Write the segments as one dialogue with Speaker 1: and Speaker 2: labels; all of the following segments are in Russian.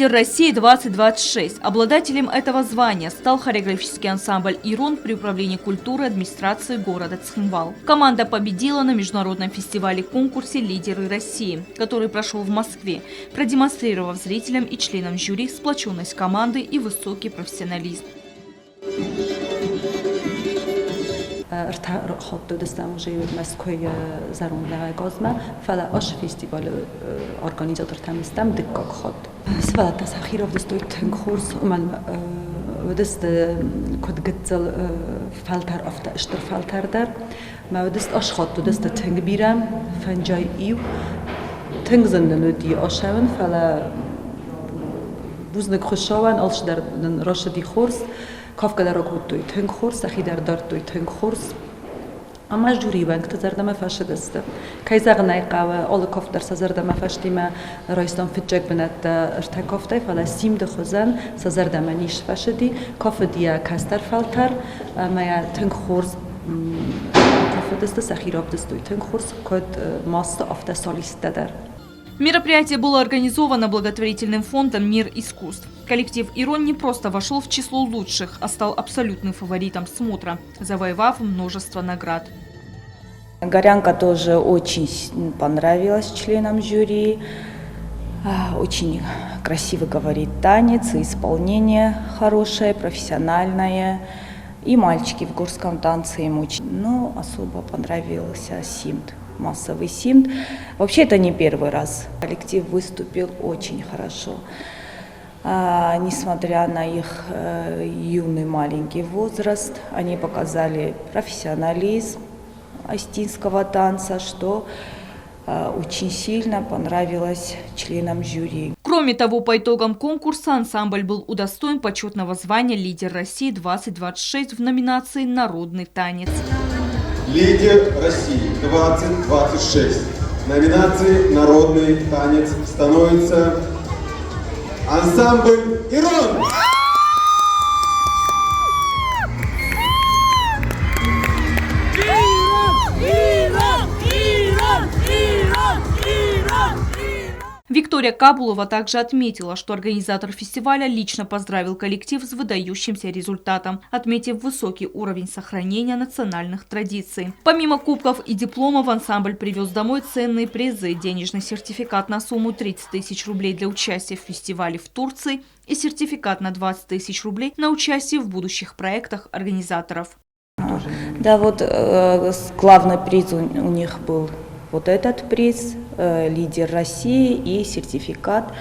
Speaker 1: Лидер России 2026. Обладателем этого звания стал хореографический ансамбль «Ирон» при управлении культуры администрации города Цхинвал. Команда победила на международном фестивале-конкурсе «Лидеры России», который прошел в Москве, продемонстрировав зрителям и членам жюри сплоченность команды и высокий профессионализм.
Speaker 2: ارتخاط دستم وجه مسکوی زرون لغای گازمه فلا آش فستیوال ارگانیزاتور تمیستم دکاک خود. سوال تسخیر و دستوی تنگ خورس من ودست کد گتزل فلتر افت اشتر فلتر در ما ودست آش خود دست تنگ بیرم فنجای ایو تنگ زندن دی آشون فلا بوزنک خوشاون آلش در راشدی خورس کافک در آگود دوی تنگ خورس اخی در دارد دوی تنگ خورس اما جوری بانک تزرد ما فشد است کی زغنای قوا آل کاف در سزرد ما فشتی ما رایستان فجک بند ارتکافته فلا سیم دخوزن سزرد ما نیش فشدی کاف دیا کاستر فلتر ما تنگ خورس کاف دست سخیراب دست دوی تنگ خورس کد ماست آفت سالیست در.
Speaker 1: Мероприятие было организовано благотворительным фондом «Мир искусств». Коллектив «Ирон» не просто вошел в число лучших, а стал абсолютным фаворитом смотра, завоевав множество наград.
Speaker 3: Горянка тоже очень понравилась членам жюри. Очень красиво говорит танец, и исполнение хорошее, профессиональное. И мальчики в горском танце им очень. Но особо понравился симт. Массовый симт. Вообще это не первый раз. Коллектив выступил очень хорошо. Несмотря на их юный маленький возраст, они показали профессионализм остинского танца, что очень сильно понравилось членам жюри.
Speaker 1: Кроме того, по итогам конкурса ансамбль был удостоен почетного звания «Лидер России 2026» в номинации «Народный танец».
Speaker 4: Лидер России 2026. В номинации «Народный танец» становится ансамбль «Ирон».
Speaker 1: Виктория Кабулова также отметила, что организатор фестиваля лично поздравил коллектив с выдающимся результатом, отметив высокий уровень сохранения национальных традиций. Помимо кубков и дипломов, ансамбль привез домой ценные призы, денежный сертификат на сумму 30 тысяч рублей для участия в фестивале в Турции и сертификат на 20 тысяч рублей на участие в будущих проектах организаторов.
Speaker 3: Да, вот главный приз у них был вот этот приз, лидер России, и сертификат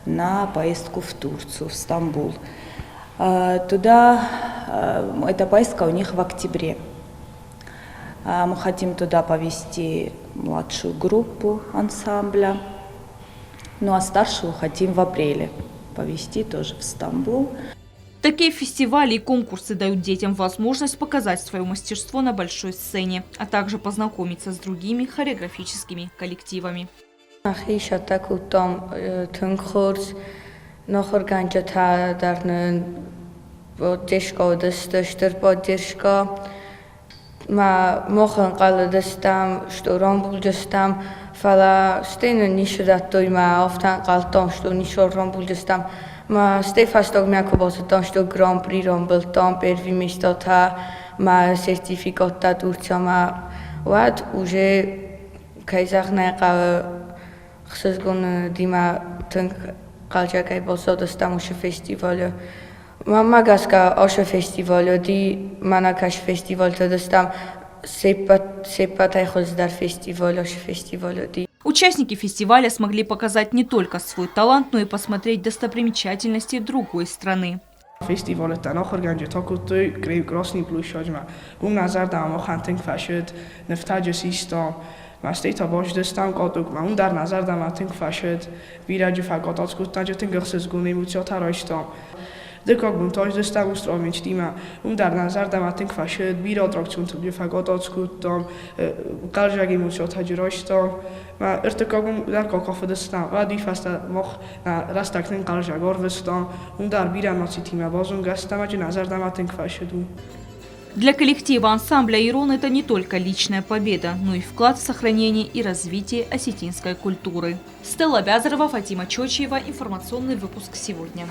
Speaker 3: на поездку в Турцию, в Стамбул. Туда, эта поездка у них в октябре. Мы хотим туда повезти младшую группу ансамбля, ну а старшую хотим в апреле повезти тоже в Стамбул.
Speaker 1: Такие фестивали и конкурсы дают детям возможность показать свое мастерство на большой сцене, а также познакомиться с другими хореографическими коллективами.
Speaker 5: Ма Стефастог мякобозотон, что гран-при ромбл там первое место та, ма сертификат та Турцияма, вот уже кайзахная кава хсезгон дима тынк калчакай бозотостам уж фестивалю. Магаска оша фестивалю, ди манакаш фестиваль тадостам сепатай хоздар фестивалю, оша фестивалю ди.
Speaker 1: Участники фестиваля смогли показать не только свой талант, но и посмотреть достопримечательности другой страны.
Speaker 6: Festival danach organisiert takutu greu grosni blushajma. Nazar dam khanting fashid neftaje sistem. Ma state abosh destam qoduk ma dar nazar dam ating fashid viraj faqatats guttaj tingxes guni mutsota roishtam. Dikog montaj destam ustrovich dima dar nazar dam ating fashid vir attraktion tu faqatats guttam qaljagi mutsota roishtam. ما ارتکابم در کاکاف دستم و دیفست مخ راستکن قلجگار وستم اون در بیرم ناسی تیم بازون گستم اجی نظر دمتن کفشدو
Speaker 1: Для коллектива ансамбля «Ирон» это не только личная победа, но и вклад в сохранение и развитие осетинской культуры. Стелла Бязарова, Фатима Чочиева. Информационный выпуск сегодня.